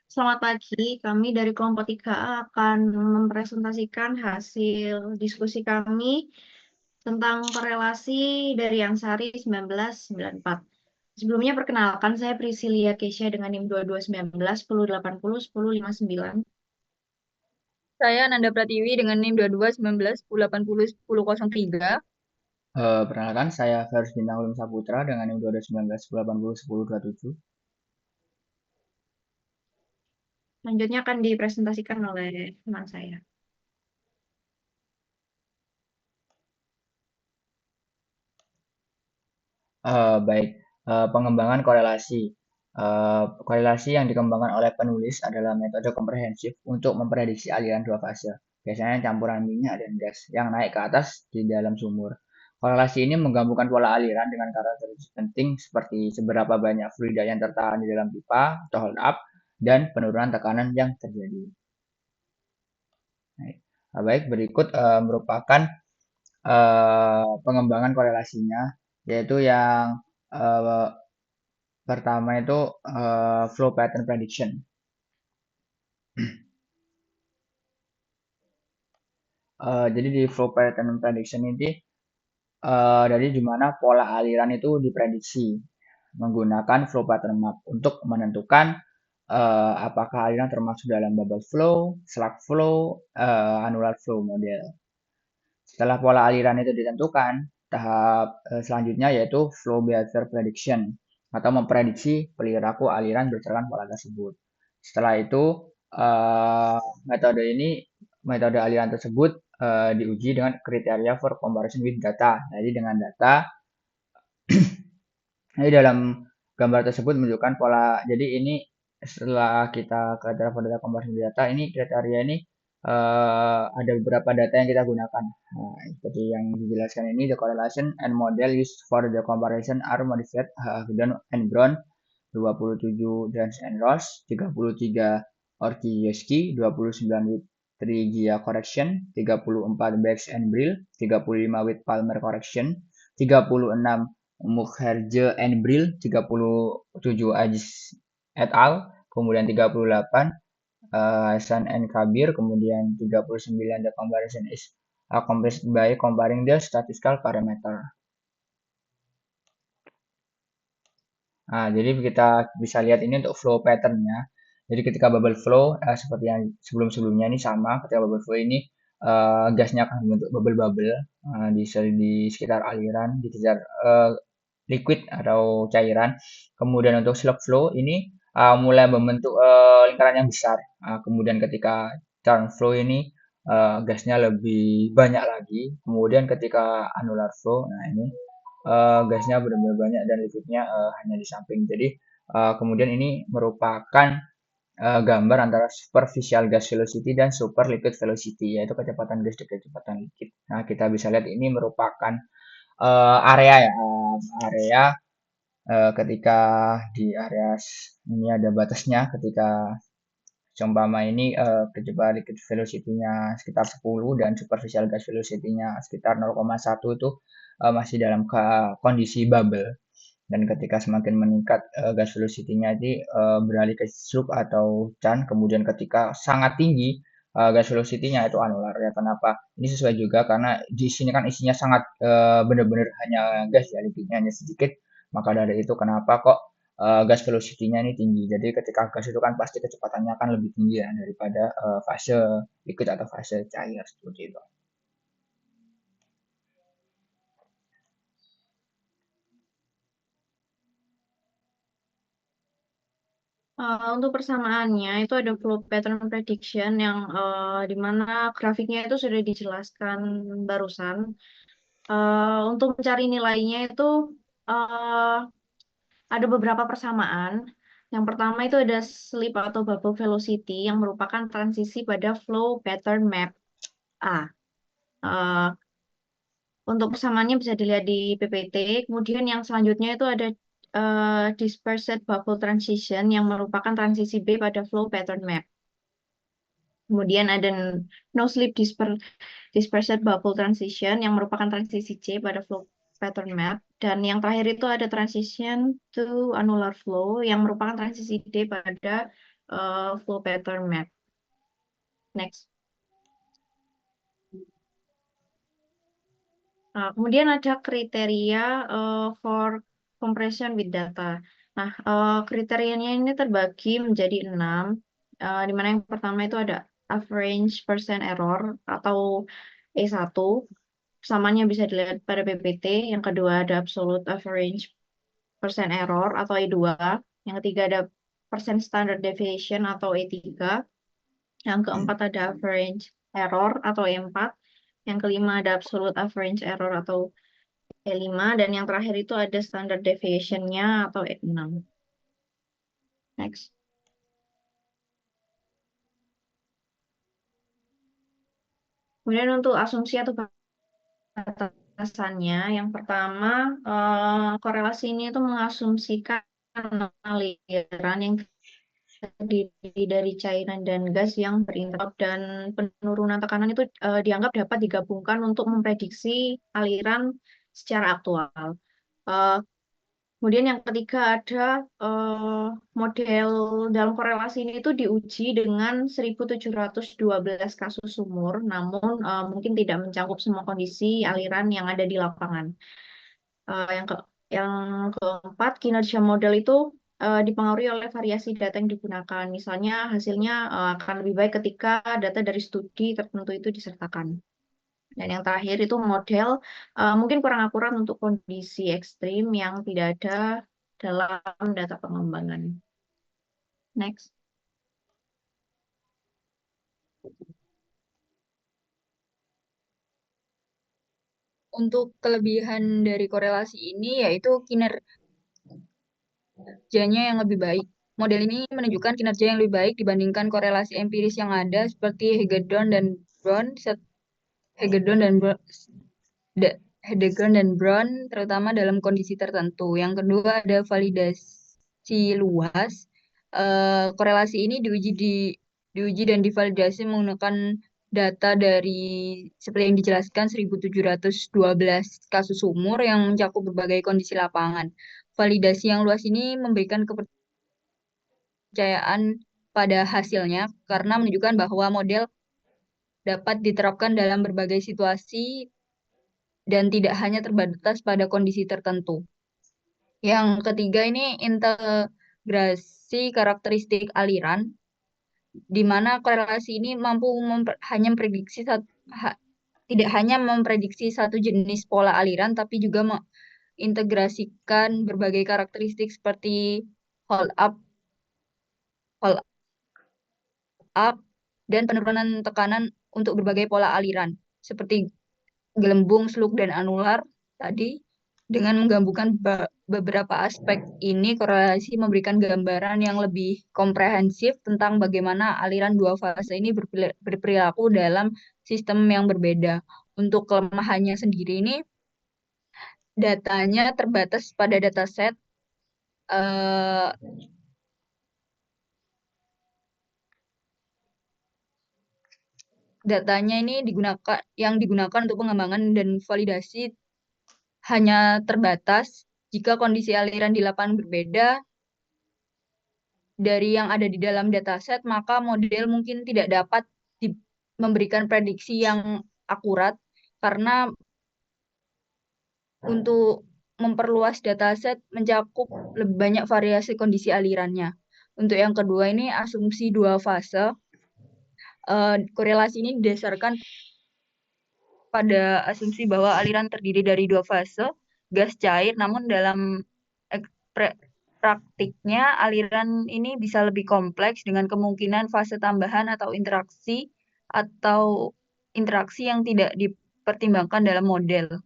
Selamat pagi. Kami dari kelompok 3A akan mempresentasikan hasil diskusi kami tentang korelasi dari Ansari 1994. Sebelumnya perkenalkan, saya Priscilia Keisha dengan NIM 2219 1080 1059. Saya Nanda Pratiwi dengan NIM 2219 1080 1003. Perkenalkan, saya Ferus Bintang Ulum Saputra dengan NIM 2219 1080 1027. Selanjutnya akan dipresentasikan oleh teman saya. Baik, pengembangan korelasi. Korelasi yang dikembangkan oleh penulis adalah metode komprehensif untuk memprediksi aliran dua fase, biasanya campuran minyak dan gas yang naik ke atas di dalam sumur. Korelasi ini menggabungkan pola aliran dengan karakteristik penting seperti seberapa banyak fluida yang tertahan di dalam pipa atau hold up dan penurunan tekanan yang terjadi. Baik, berikut merupakan pengembangan korelasinya, yaitu yang uh, pertama itu flow pattern prediction. Jadi di flow pattern prediction ini dari dimana pola aliran itu diprediksi menggunakan flow pattern map untuk menentukan apakah aliran termasuk dalam bubble flow, slug flow, annular flow model. Setelah pola aliran itu ditentukan, tahap selanjutnya yaitu flow behavior prediction atau memprediksi perilaku aliran berdasarkan pola tersebut. Setelah itu, eh, metode ini, metode aliran tersebut diuji dengan kriteria for comparison with data. Jadi dengan data, jadi dalam gambar tersebut menunjukkan pola. Jadi ini setelah kita kriteria for data comparison with data, ini kriteria ini ada beberapa data yang kita gunakan. Nah, seperti yang dijelaskan ini, the correlation and model used for the comparison are modified Hagedorn and Brown 27 Dance and Ross, 33 Orkiyevsky, 29 with 3 Gia correction, 34 Bax and Brill, 35 with Palmer correction, 36 Mukherjee and Brill, 37 Aziz et al, kemudian 38 Hasan and Kabir, kemudian 39 the comparison is accomplished by comparing the statistical parameter. Nah, jadi kita bisa lihat ini untuk flow pattern-nya. Jadi ketika bubble flow, seperti yang sebelum-sebelumnya ini sama, ketika bubble flow ini gasnya akan membentuk bubble-bubble di sekitar aliran, di sekitar liquid atau cairan. Kemudian untuk slug flow ini mulai membentuk lingkaran yang besar. Kemudian ketika turn flow ini gasnya lebih banyak lagi. Kemudian ketika annular flow, nah ini gasnya benar-benar banyak dan liquidnya hanya di samping. Jadi kemudian ini merupakan gambar antara superficial gas velocity dan super liquid velocity, yaitu kecepatan gas dan kecepatan liquid. Nah, kita bisa lihat ini merupakan area ya, area ketika di area ini ada batasnya ketika seumpama ini kecepatan liquid velocity-nya sekitar 10 dan superficial gas velocity-nya sekitar 0,1 itu masih dalam kondisi bubble. Dan ketika semakin meningkat gas velocity-nya ini beralih ke slug atau chan, kemudian ketika sangat tinggi gas velocity-nya itu anular ya. Kenapa? Ini sesuai juga karena di sini kan isinya sangat benar-benar hanya gas ya, liquidnya hanya sedikit. Maka dari itu kenapa kok gas velocity-nya ini tinggi. Jadi ketika gas itu kan pasti kecepatannya akan lebih tinggi ya daripada fase liquid atau fase cair seperti itu. Untuk persamaannya itu ada flow pattern prediction yang di mana grafiknya itu sudah dijelaskan barusan. Untuk mencari nilainya itu uh, ada beberapa persamaan. Yang pertama itu ada slip atau bubble velocity yang merupakan transisi pada flow pattern map A. Uh, untuk persamaannya bisa dilihat di PPT. Kemudian yang selanjutnya itu ada dispersed bubble transition yang merupakan transisi B pada flow pattern map. Kemudian ada no slip dispersed bubble transition yang merupakan transisi C pada flow pattern map. Dan yang terakhir itu ada transition to annular flow yang merupakan transisi D pada flow pattern map. Next. Nah, kemudian ada kriteria for compression with data. Nah, kriterianya ini terbagi menjadi 6, di mana yang pertama itu ada average percent error atau E1, samanya bisa dilihat pada PPT. Yang kedua ada absolute average percent error atau E2. Yang ketiga ada percent standard deviation atau E3. Yang keempat ada average error atau E4. Yang kelima ada absolute average error atau E5, dan yang terakhir itu ada standard deviation-nya atau E6. Next. Kemudian untuk asumsi atau batasannya, yang pertama, korelasi ini itu mengasumsikan aliran yang terdiri dari cairan dan gas yang berinterap, dan penurunan tekanan itu dianggap dapat digabungkan untuk memprediksi aliran secara aktual. Eh, Kemudian yang ketiga ada model dalam korelasi ini itu diuji dengan 1.712 kasus sumur, namun mungkin tidak mencakup semua kondisi aliran yang ada di lapangan. Eh, yang ke yang keempat, kinerja model itu dipengaruhi oleh variasi data yang digunakan. Misalnya hasilnya akan lebih baik ketika data dari studi tertentu itu disertakan. Dan yang terakhir itu model mungkin kurang akurat untuk kondisi ekstrim yang tidak ada dalam data pengembangan. Next. Untuk kelebihan dari korelasi ini yaitu kinerjanya yang lebih baik. Model ini menunjukkan kinerja yang lebih baik dibandingkan korelasi empiris yang ada seperti Hagedorn dan Brown, Hedegaard dan Brown, terutama dalam kondisi tertentu. Yang kedua ada validasi luas. Korelasi ini diuji dan divalidasi menggunakan data dari seperti yang dijelaskan 1.712 kasus sumur yang mencakup berbagai kondisi lapangan. Validasi yang luas ini memberikan kepercayaan pada hasilnya karena menunjukkan bahwa model dapat diterapkan dalam berbagai situasi dan tidak hanya terbatas pada kondisi tertentu. Yang ketiga ini integrasi karakteristik aliran, di mana korelasi ini mampu tidak hanya memprediksi satu jenis pola aliran, tapi juga mengintegrasikan berbagai karakteristik seperti hold up, hold up, dan penurunan tekanan untuk berbagai pola aliran, seperti gelembung, slug, dan anular tadi. Dengan menggabungkan beberapa aspek ini, korelasi memberikan gambaran yang lebih komprehensif tentang bagaimana aliran dua fase ini berperilaku dalam sistem yang berbeda. Untuk kelemahannya sendiri ini, datanya terbatas pada dataset. Datanya ini yang digunakan untuk pengembangan dan validasi hanya terbatas jika kondisi aliran di lapangan berbeda dari yang ada di dalam dataset, maka model mungkin tidak dapat memberikan prediksi yang akurat karena untuk memperluas dataset mencakup lebih banyak variasi kondisi alirannya. Untuk yang kedua ini asumsi dua fase. Korelasi ini didasarkan pada asumsi bahwa aliran terdiri dari dua fase, gas cair, namun dalam praktiknya aliran ini bisa lebih kompleks dengan kemungkinan fase tambahan atau interaksi yang tidak dipertimbangkan dalam model.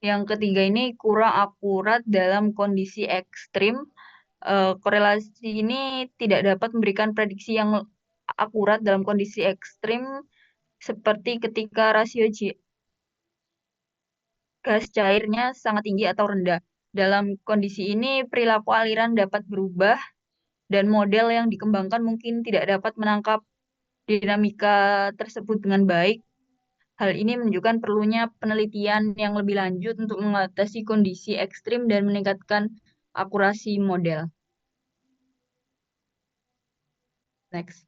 Yang ketiga ini kurang akurat dalam kondisi ekstrim. Korelasi ini tidak dapat memberikan prediksi yang akurat dalam kondisi ekstrim seperti ketika rasio gas cairnya sangat tinggi atau rendah. Dalam kondisi ini, perilaku aliran dapat berubah dan model yang dikembangkan mungkin tidak dapat menangkap dinamika tersebut dengan baik. Hal ini menunjukkan perlunya penelitian yang lebih lanjut untuk mengatasi kondisi ekstrim dan meningkatkan akurasi model. Next.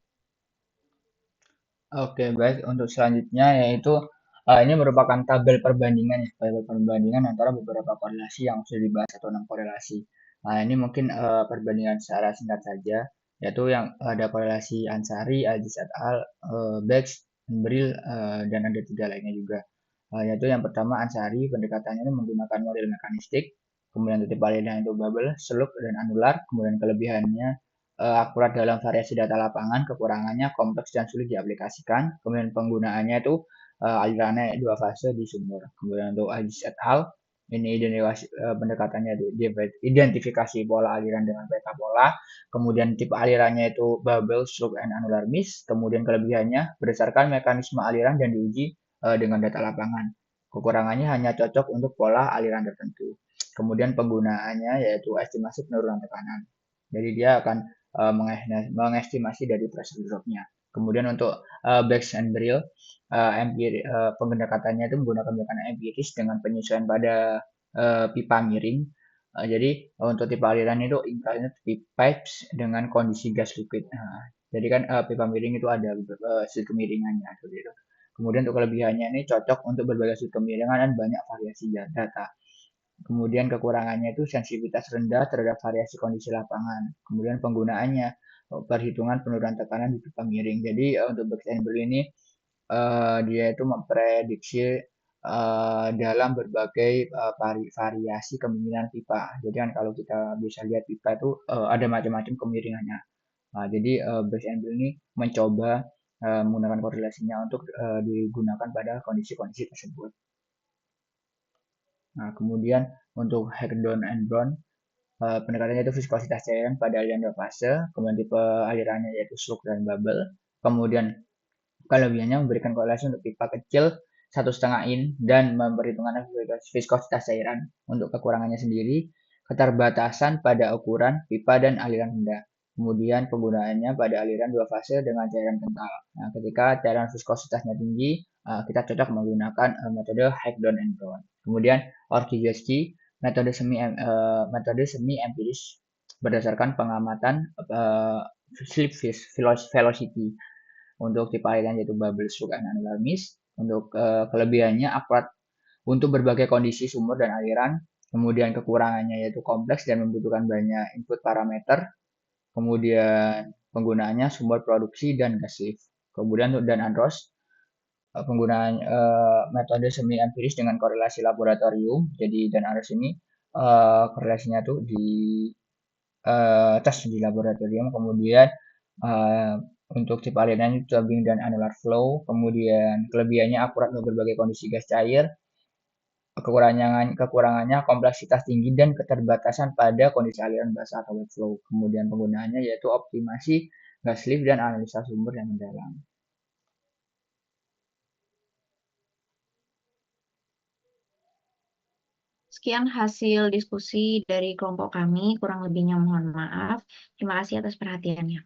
Oke, baik. Untuk selanjutnya yaitu ini merupakan tabel perbandingan ya, tabel perbandingan antara beberapa korelasi yang sudah dibahas atau non korelasi. Nah, ini mungkin perbandingan secara singkat saja, yaitu yang ada korelasi Ansari, Aziz et al, Bex, Brill, dan ada tiga lainnya juga. Yaitu yang pertama Ansari, pendekatannya ini menggunakan model mekanistik, kemudian titik baliknya itu bubble, slug, dan anular, kemudian kelebihannya akurat dalam variasi data lapangan, kekurangannya kompleks dan sulit diaplikasikan. Kemudian penggunaannya itu alirannya dua fase di sumber. Kemudian untuk Aziz et al, ini pendekatannya itu identifikasi pola aliran dengan peta pola. Kemudian tipe alirannya itu bubble, slug, and annular mist. Kemudian kelebihannya berdasarkan mekanisme aliran dan diuji dengan data lapangan. Kekurangannya hanya cocok untuk pola aliran tertentu. Kemudian penggunaannya yaitu estimasi penurunan tekanan. Jadi dia akan mengestimasi dari pressure dropnya. Kemudian untuk Bex and Brill, pendekatannya itu menggunakan pendekatan empiris dengan penyesuaian pada pipa miring. Jadi untuk tipe aliran itu inline pipes dengan kondisi gas liquid. Jadi kan pipa miring itu ada sudut kemiringannya gitu. Kemudian untuk kelebihannya ini cocok untuk berbagai sudut kemiringan dan banyak variasi data. Kemudian kekurangannya itu sensitivitas rendah terhadap variasi kondisi lapangan. Kemudian penggunaannya perhitungan penurunan tekanan di pipa miring. Jadi untuk Bex and Brill ini dia itu memprediksi dalam berbagai variasi kemiringan pipa. Jadi kan kalau kita bisa lihat pipa itu ada macam-macam kemiringannya. Jadi Bex and Brill ini mencoba menggunakan korelasinya untuk digunakan pada kondisi-kondisi tersebut. Nah, kemudian untuk Hagedorn and Brown, pendekatannya itu viskositas cairan pada aliran dua fase, kemudian tipe alirannya yaitu slug dan bubble, kemudian kelebihannya memberikan korelasi untuk pipa kecil 1,5 in dan memperhitungkan viskositas cairan. Untuk kekurangannya sendiri, keterbatasan pada ukuran pipa dan aliran rendah. Kemudian penggunaannya pada aliran dua fase dengan cairan kental. Nah, ketika cairan viskositasnya tinggi, kita cocok menggunakan metode Hagedorn and Brown. Kemudian Orkiewicz metode semi empiris berdasarkan pengamatan slip velocity untuk tipe aliran yaitu bubble, slug, dan annular mist. Untuk kelebihannya akurat untuk berbagai kondisi sumur dan aliran. Kemudian kekurangannya yaitu kompleks dan membutuhkan banyak input parameter. Kemudian penggunaannya sumber produksi dan gas lift. Kemudian untuk Dan Andros, penggunaan metode semi empiris dengan korelasi laboratorium. Jadi Dan Andros ini korelasinya tuh di tes di laboratorium. Kemudian untuk tipe aliran itu turbine dan annular flow. Kemudian kelebihannya akurat untuk berbagai kondisi gas cair. Kekurangannya kompleksitas tinggi dan keterbatasan pada kondisi aliran basah atau wet flow. Kemudian penggunaannya yaitu optimasi gas lift dan analisa sumber yang mendalam. Sekian hasil diskusi dari kelompok kami, kurang lebihnya mohon maaf. Terima kasih atas perhatiannya.